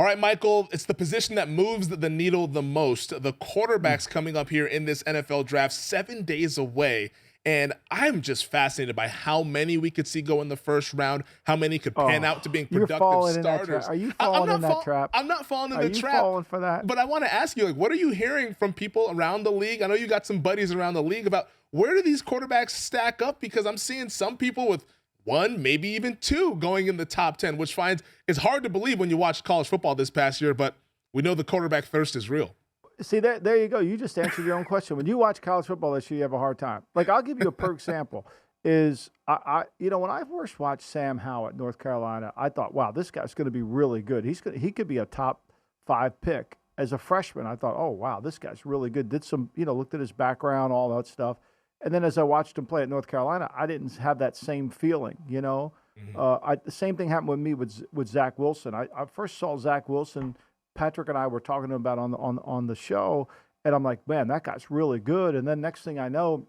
All right, Michael, it's the position that moves the needle the most. The quarterback's coming up here in this NFL draft 7 days away. And I'm just fascinated by how many we could see go in the first round, how many could pan out to Oh, being you're productive falling in that trap. starters. Are you I'm falling in not that trap? I'm not falling in Are the you trap. falling for that? But I want to ask you, like, what are you hearing from people around the league? I know you got some buddies around the league about where do these quarterbacks stack up? Because I'm seeing some people with one, maybe even two going in the top 10, which finds it's hard to believe when you watch college football this past year, but we know the quarterback thirst is real. See, there you go. You just answered your own question. When you watch college football this year, you have a hard time. Like, I'll give you a per example. When I first watched Sam Howell at North Carolina, I thought, wow, this guy's going to be really good. He could be a top 5 pick. As a freshman, I thought, oh, wow, this guy's really good. Did some, looked at his background, all that stuff. And then as I watched him play at North Carolina, I didn't have that same feeling, The same thing happened with me with Zach Wilson. I first saw Zach Wilson. Patrick and I were talking about on the show, and I'm like, man, that guy's really good. And then next thing I know,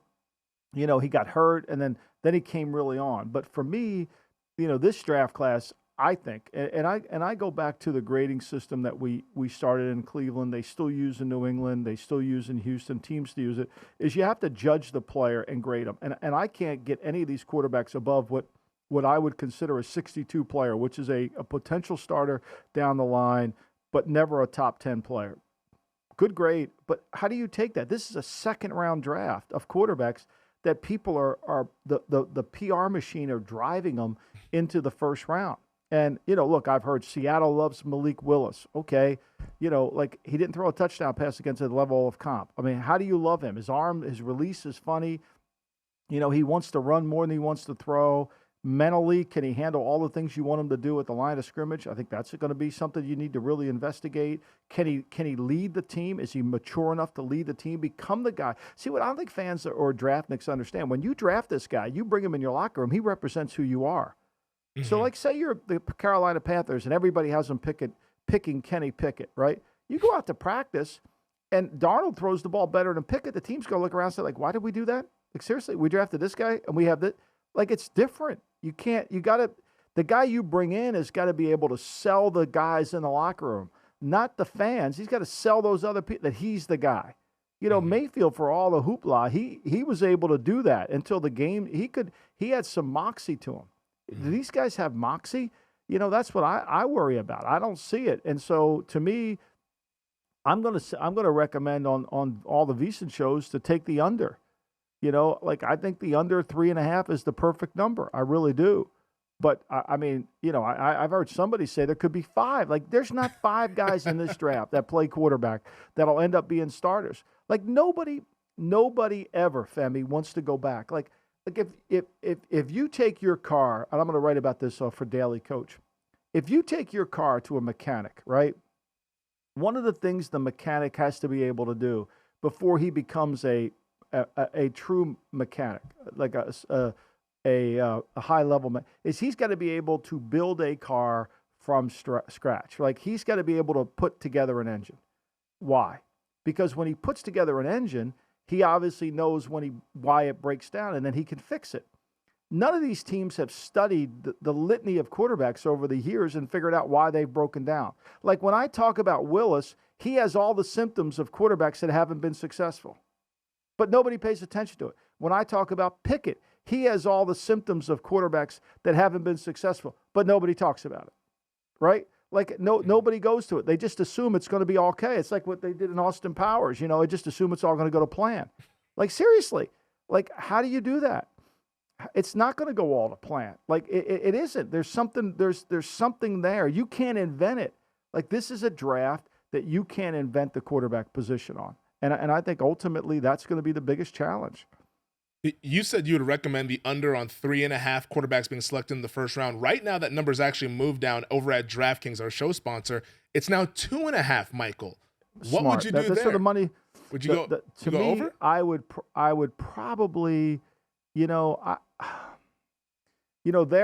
he got hurt, and then he came really on. But for me, this draft class, I think, and I go back to the grading system that we started in Cleveland. They still use in New England. They still use in Houston. Teams still use it. Is you have to judge the player and grade them. And I can't get any of these quarterbacks above what I would consider a 62 player, which is a potential starter down the line, but never a top 10 player. Good grade, but how do you take that? This is a second-round draft of quarterbacks that people are the PR machine are driving them into the first round. And, look, I've heard Seattle loves Malik Willis. Okay, like he didn't throw a touchdown pass against a level of comp. I mean, how do you love him? His arm, his release is funny. He wants to run more than he wants to throw. Mentally, can he handle all the things you want him to do at the line of scrimmage? I think that's going to be something you need to really investigate. Can he lead the team? Is he mature enough to lead the team? Become the guy. See, what I don't think fans or draftniks understand, when you draft this guy, you bring him in your locker room, he represents who you are. Mm-hmm. So, like, say you're the Carolina Panthers and everybody has them picking Kenny Pickett, right? You go out to practice and Darnold throws the ball better than Pickett. The team's going to look around and say, like, why did we do that? Like, seriously, we drafted this guy and we have that. Like, it's different. The guy you bring in has got to be able to sell the guys in the locker room, not the fans. He's got to sell those other people that he's the guy. Mayfield, for all the hoopla, he was able to do that until the game. He had some moxie to him. Do these guys have moxie? That's what I worry about. I don't see it. And so to me, I'm gonna recommend on all the VSiN shows to take the under. I think the under 3.5 is the perfect number. I really do. But I've heard somebody say there could be 5. Like, there's not 5 guys in this draft that play quarterback that'll end up being starters. Like, nobody ever, Femi, wants to go back. Like if you take your car, and I'm going to write about this for Daily Coach. If you take your car to a mechanic, right? One of the things the mechanic has to be able to do before he becomes a true mechanic, like a high level is he's got to be able to build a car from scratch. Like, he's got to be able to put together an engine. Why? Because when he puts together an engine, he obviously knows why it breaks down, and then he can fix it. None of these teams have studied the litany of quarterbacks over the years and figured out why they've broken down. Like, when I talk about Willis, he has all the symptoms of quarterbacks that haven't been successful. But nobody pays attention to it. When I talk about Pickett, he has all the symptoms of quarterbacks that haven't been successful, but nobody talks about it, right? Like, nobody goes to it. They just assume it's going to be okay. It's like what they did in Austin Powers. They just assume it's all going to go to plan. Like, seriously, like, how do you do that? It's not going to go all to plan. Like, it isn't. There's something there. You can't invent it. Like, this is a draft that you can't invent the quarterback position on. And I think ultimately that's going to be the biggest challenge. You said you would recommend the under on 3.5 quarterbacks being selected in the first round. Right now, that number's actually moved down over at DraftKings, our show sponsor. It's now 2.5 , Michael. What would you do there? For the money. Would you go over? I would probably, there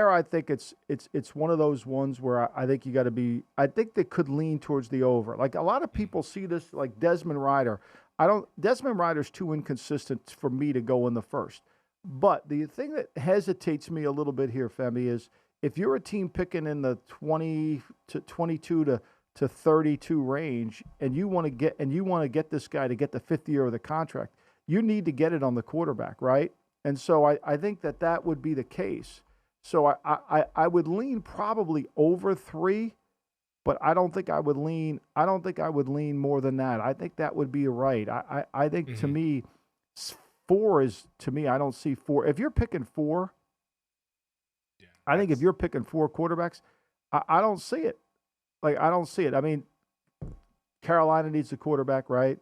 I think it's one of those ones where I think you got to be. I think they could lean towards the over. Like, a lot of people see this, like Desmond Ridder. Desmond Ridder's too inconsistent for me to go in the first. But the thing that hesitates me a little bit here, Femi, is if you're a team picking in the 20 to 22 to 32 range, and you want to get this guy to get the 5th year of the contract, you need to get it on the quarterback, right? And so I think that would be the case. So I would lean probably over 3, but I don't think I would lean more than that. I think that would be right. I think to me, 4 is, to me, I don't see 4. If you're picking 4, I think if you're picking 4 quarterbacks, I don't see it. Like, I don't see it. I mean, Carolina needs a quarterback, right?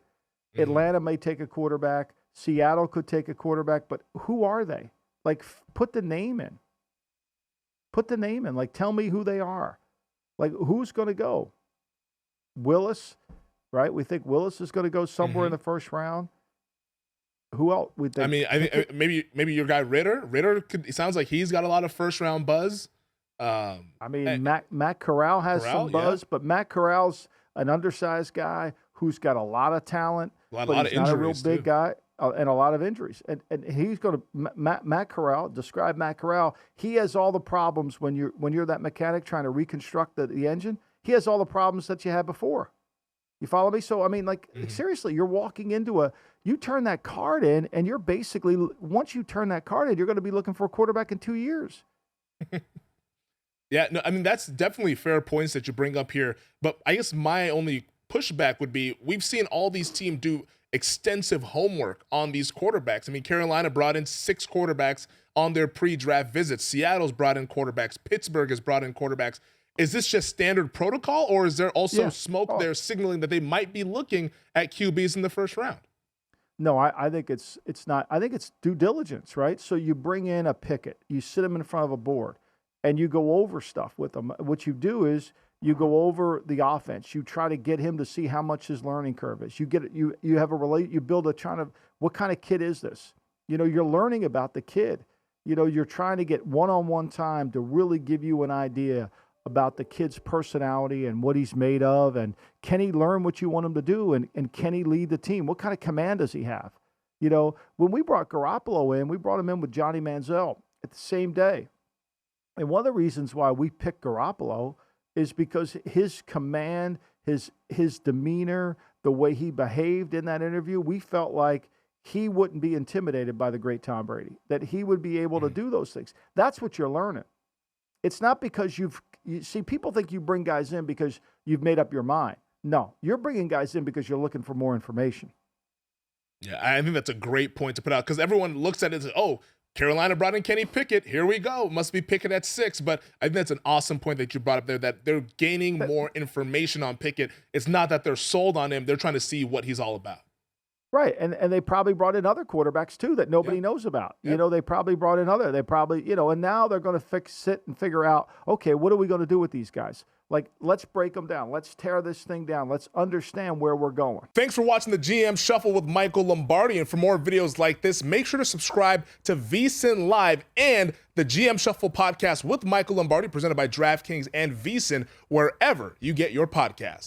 Atlanta may take a quarterback. Seattle could take a quarterback, but who are they? Like, put the name in. Put the name in. Like, tell me who they are. Like, who's going to go? Willis, right? We think Willis is going to go somewhere in the first round. Who else? We think? I mean, I think maybe your guy Ritter. It sounds like he's got a lot of first round buzz. I mean, Matt Corral has some buzz, but Matt Corral's an undersized guy who's got a lot of talent, but he's he's not a real big guy, and a lot of injuries. And he's going to Matt Corral. Describe Matt Corral. He has all the problems when you're that mechanic trying to reconstruct the engine. He has all the problems that you had before. You follow me? So I mean, like, seriously, you're walking into you turn that card in, and you're basically, once you turn that card in, you're going to be looking for a quarterback in 2 years. Yeah, no, I mean, that's definitely fair points that you bring up here. But I guess my only pushback would be, we've seen all these teams do extensive homework on these quarterbacks. I mean, Carolina brought in 6 quarterbacks on their pre-draft visits. Seattle's brought in quarterbacks. Pittsburgh has brought in quarterbacks. Is this just standard protocol, or is there also smoke there signaling that they might be looking at QBs in the first round? No, I think it's not. I think it's due diligence, right? So you bring in a Pickett, you sit him in front of a board, and you go over stuff with him. What you do is you go over the offense. You try to get him to see how much his learning curve is. You have you build what kind of kid is this? You know, you're learning about the kid. You know, you're trying to get one-on-one time to really give you an idea about the kid's personality and what he's made of, and can he learn what you want him to do, and can he lead the team? What kind of command does he have? You know, when we brought Garoppolo in, we brought him in with Johnny Manziel at the same day. And one of the reasons why we picked Garoppolo is because his command, his demeanor, the way he behaved in that interview, we felt like he wouldn't be intimidated by the great Tom Brady, that he would be able to do those things. That's what you're learning. It's not because you see, people think you bring guys in because you've made up your mind. No, you're bringing guys in because you're looking for more information. Yeah, I think that's a great point to put out, because everyone looks at it and says, oh, Carolina brought in Kenny Pickett. Here we go. Must be Pickett at 6. But I think that's an awesome point that you brought up there, that they're gaining more information on Pickett. It's not that they're sold on him. They're trying to see what he's all about. Right, and they probably brought in other quarterbacks too that nobody knows about. You know, they probably brought in and now they're going to sit and figure out, okay, what are we going to do with these guys? Like, let's break them down. Let's tear this thing down. Let's understand where we're going. Thanks for watching the GM Shuffle with Michael Lombardi. And for more videos like this, make sure to subscribe to VSiN Live and the GM Shuffle podcast with Michael Lombardi, presented by DraftKings and VSiN, wherever you get your podcasts.